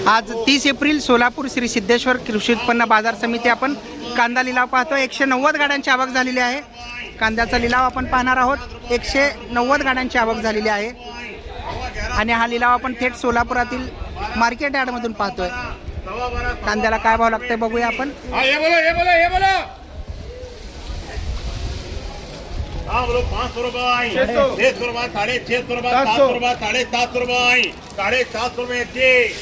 आज 30 एप्रिल सोलापूर श्री सिद्धेश्वर कृषी उत्पन्न बाजार समिती आपण कांदा लिलाव पाहतो। 190 गाड्यांची आवक झालेली आहे। कांद्याचा लिलाव आपण पाहणार आहोत। 190 गाड्यांची आवक झालेली आहे आणि हा लिलाव आपण थेट सोलापुरातील मार्केट यार्डमधून पाहतोय। कांद्याला काय भाव लागतोय बघूया आपण। ये बोलो हाँ बोलो 500 रुपये 600 रुपये 650 रुपये 700 रुपये 750 रुपये 750 रुपये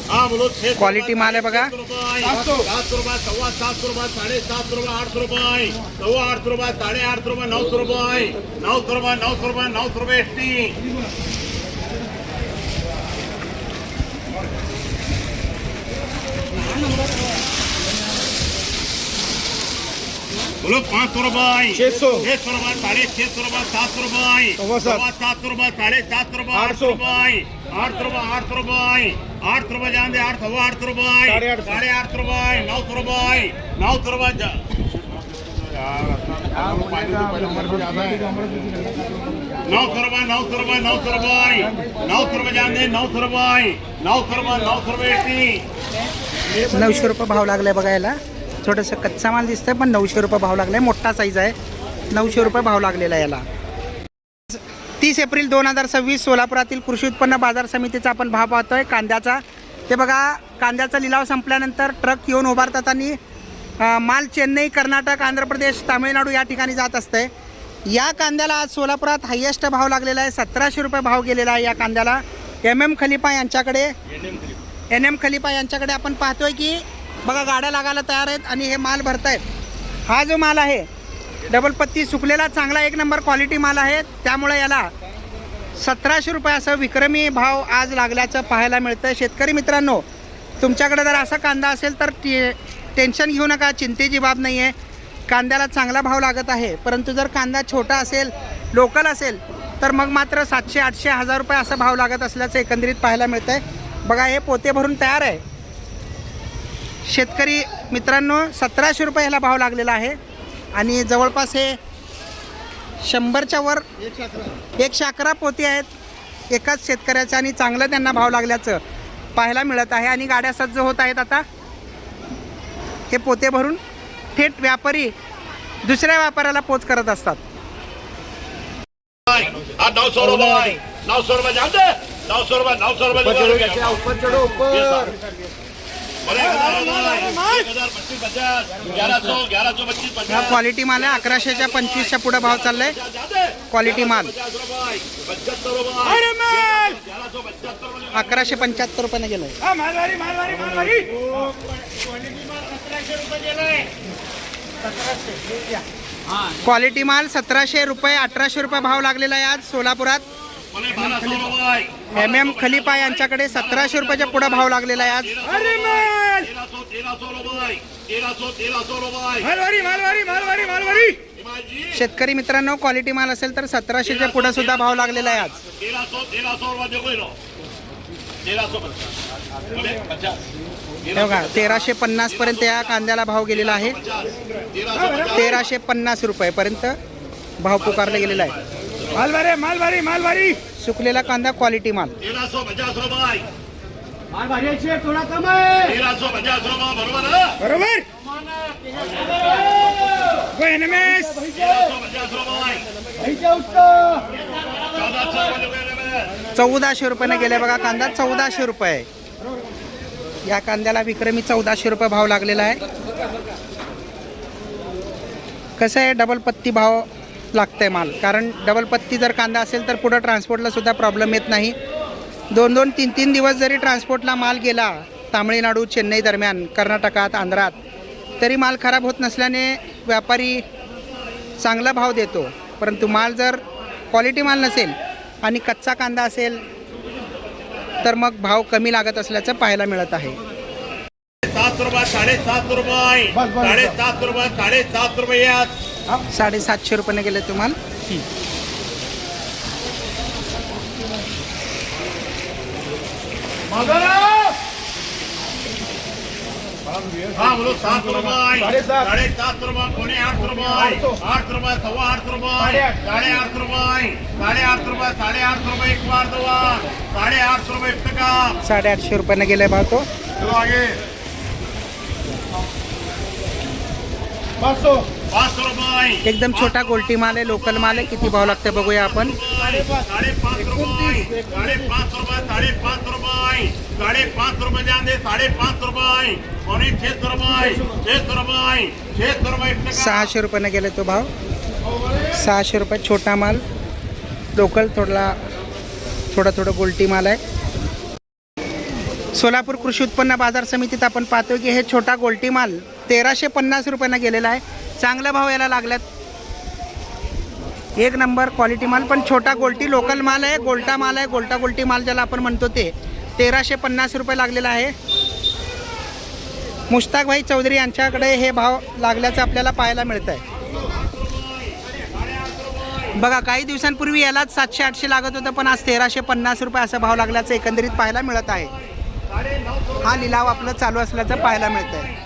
हाँ बोलो क्वालिटी माल है बघा। 700 रुपये 700 रुपये 750 रुपये 750 रुपये 800 रुपये 800 रुपये 850 रुपये 900 रुपये 900 रुपये 900 रुपये 900 रुपये बोलो 500 रुपये 600 रुपये 650 रुपये 700 रुपये 700 रुपये 750 रुपये 800 रुपये 800 रुपये 800 रुपये 800 रुपये जान दे 800 रुपये 850 रुपये 900 रुपये 900 रुपये 900 रुपये 900 रुपये जान दे 900 रुपये 900 रुपये 900 रुपये भाव लागलाय बघा। याला छोटंसं कच्चा माल दिसतंय पण 900 रुपये भाव लागलाय। मोठा साईज आहे। 900 रुपये भाव लागलेला याला। 30 एप्रिल 2026 सोलापुरातील कृषी उत्पन्न बाजार समितीचा आपण भाव पाहतोय कांद्याचा। ते बघा, कांद्याचा लिलाव संपल्यानंतर ट्रक येऊन उभारतात आणि माल चेन्नई, कर्नाटक, आंध्र प्रदेश, तामिळनाडू या ठिकाणी जात असते। या कांद्याला आज सोलापुरात हायेस्ट भाव लागलेला आहे। 1700 रुपये भाव गेलेला आहे या कांद्याला। MM खलिफा यांच्याकडे NM खलिफा यांच्याकडे आपण पाहतोय की बघा गाड्या लागायला तयार आहेत आणि हे माल भरतायत। हा जो माल आहे डबल पत्ती सुकलेला चांगला 1 नंबर क्वालिटी माल आहे। त्यामुळे याला 1700 रुपये असं विक्रमी भाव आज लागल्याचं पाहायला मिळतं। शेतकरी मित्रांनो, तुमच्याकडे जर असा कांदा असेल तर टेन्शन घेऊ नका, चिंतेची बाब नाही आहे। कांद्याला चांगला भाव लागत आहे। परंतु जर कांदा छोटा असेल, लोकल असेल तर मग मात्र 700, 800, 1000 रुपये असा भाव लागत असल्याचं एकंदरीत पाहायला मिळतं आहे। बघा, हे पोते भरून तयार आहे। शेतकरी मित्रांनो, 1700 रुपये ह्याला भाव लागलेला आहे आणि जवळपास हे 100च्या वर 111 पोते आहेत एकाच शेतकऱ्याच्या आणि चांगलं त्यांना भाव लागल्याचं पाहायला मिळत आहे। आणि गाड्या सज्ज होत आहेत। आता हे पोते भरून थेट व्यापारी दुसऱ्या व्यापाऱ्याला पोच करत असतात। 900 रुपये 900 रुपये जान दे 900 रुपये 900 रुपये ऊपर चढ़ो ऊपर 1125 हा क्वालिटी माल आहे। 1100च्या 25च्या पुढे भाव चाललाय क्वालिटी माल। 1175 रुपयाने गेलाय। क्वालिटी माल 1700 रुपये 1800 रुपये भाव लागलेला आहे आज सोलापुरात। MM खलिफा यांच्याकडे 1700 रुपयाच्या पुढे भाव लागलेला आहे आज। 1300 शेतकरी मित्रांनो, क्वालिटी माल असेल तर 1700च्या पुढे सुद्धा भाव लागलेला आहे आज। 1350 पर्यंत या कांद्याला भाव गेलेला आहे। 1350 रुपयेपर्यंत भाव पुकारला गेलेला आहे। मालवारी सुकलेला कांदा क्वालिटी माल। 1350 रुपये मालवारी आहे, थोडा कम आहे। 1350 रुपये बरोबर 1400 रुपयाने गेले बघा कांदा। 1400 रुपये या कांद्याला विक्रमी 1400 रुपये भाव लागलेला आहे। कसं आहे, डबल पत्ती भाव लागतंय माल, कारण डबल पत्ती जर कांदा असेल तर पुढं ट्रान्सपोर्टला सुद्धा प्रॉब्लेम येत नाही। 2-2, 3-3 दिवस जरी ट्रान्सपोर्टला माल गेला तामिळनाडू, चेन्नई दरम्यान, कर्नाटकात, आंध्रात, तरी माल खराब होत नसल्याने व्यापारी चांगला भाव देतो। परंतु माल जर क्वालिटी माल नसेल आणि कच्चा कांदा असेल तर मग भाव कमी लागत असल्याचं पाहायला मिळत आहे। 700 रुपये 750 रुपये 750 रुपये 750 रुपये 750 रुपयाने गेले तुम्हाला। हाँ बोलो 700 रुपये 750 रुपये पौने 800 रुपये 800 रुपये 850 रुपये 850 रुपये 850 रुपये 850 रुपये एक बार दो बार 850 रुपये टका 850 रुपयाने गेलाय भाव तो. चलो आगे 500 रुपये एकदम छोटा गोल्टी माल आहे, लोकल माल आहे. किती भाव लागते बघूया आपण. 550 रुपये 550 रुपये 550 रुपये 550 रुपये ध्यान दे 550 रुपये पौने 600 रुपये 600 रुपये 600 रुपये टका 600 रुपयाने गेले तो भाव. 600 रुपये छोटा माल लोकल, थोडा गोल्टी माल आहे. सोलापूर कृषी उत्पन्न बाजार समितीत आपण पाहतो की हे छोटा गोल्टी माल 1350 रुपयानं गेलेला आहे. चांगला भाव याला लागल्यात. एक नंबर क्वालिटी माल, पण छोटा गोल्टी लोकल माल आहे. गोल्टा माल आहे, गोल्टा गोल्टी माल ज्याला आपण म्हणतो ते 1350 रुपये लागलेला आहे. मुश्ताक भाई चौधरी यांच्याकडे हे भाव लागल्याचं आपल्याला पाहायला मिळत आहे. बघा काही दिवसांपूर्वी यालाच 700-800 लागत होतं, पण आज 1350 रुपये असा भाव लागल्याचं एकंदरीत पाहायला मिळत आहे. हा लिलाव आपलं चालू असल्याचं पाहायला मिळत आहे.